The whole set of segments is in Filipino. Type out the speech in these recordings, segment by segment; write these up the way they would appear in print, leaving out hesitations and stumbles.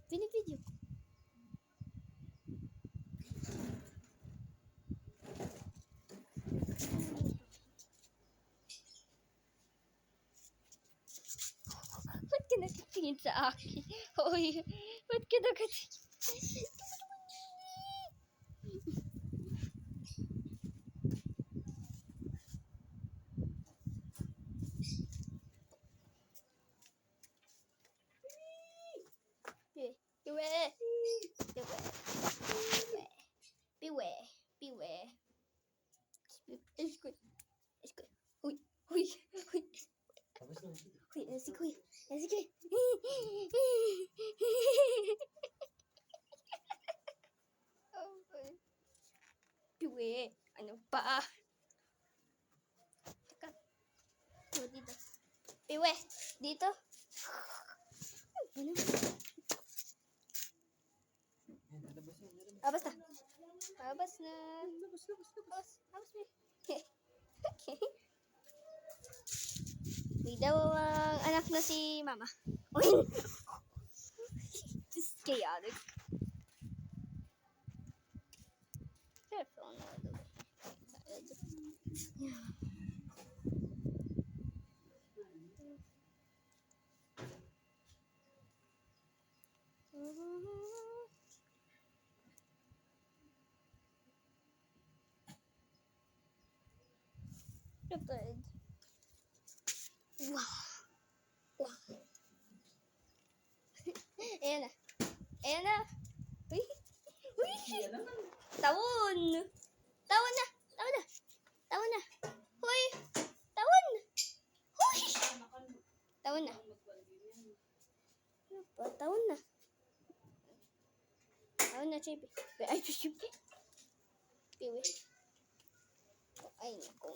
Binibidyo ko. Ba't ka nakatingin sa akin? Hoy, ba't ka nakatingin? Beware. It's good. Huy. Sige. Beware. Ano pa? Teka. Dito. Beware. Dito. Abas na. Abas na. Okay. May dalawang anak na si Mama. Uy! Just chaotic. Careful na ito. The bird. Wow. Ayan na. Uy. Tawon na. Hoy. Tawon na. Tawon na, Chibi. Ay, Chibi. Piwi. Ay, naku.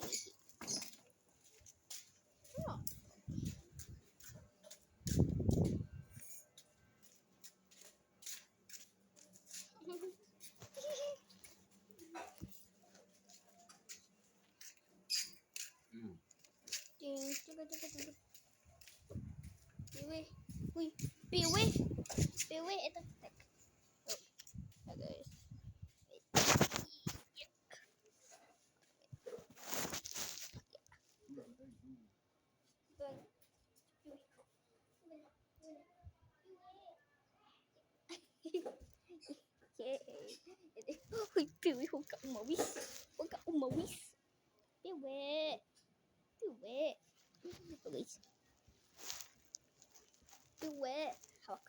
Oh. Piwi. Uy, Piwi. Ito. Oh, guys. Uy, Piwi, huwag ka umawis. Piwi. Guys. Piwi. Hawak.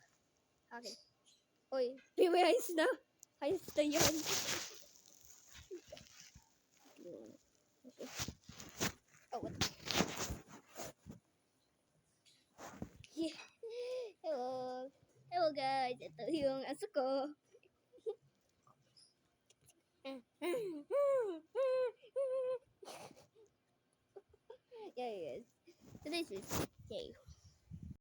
Okay. Uy, Piwi, ayos na yan. Oh, what? Yeah. Hello guys, ito yung aso ko. Yeah, yes. Today's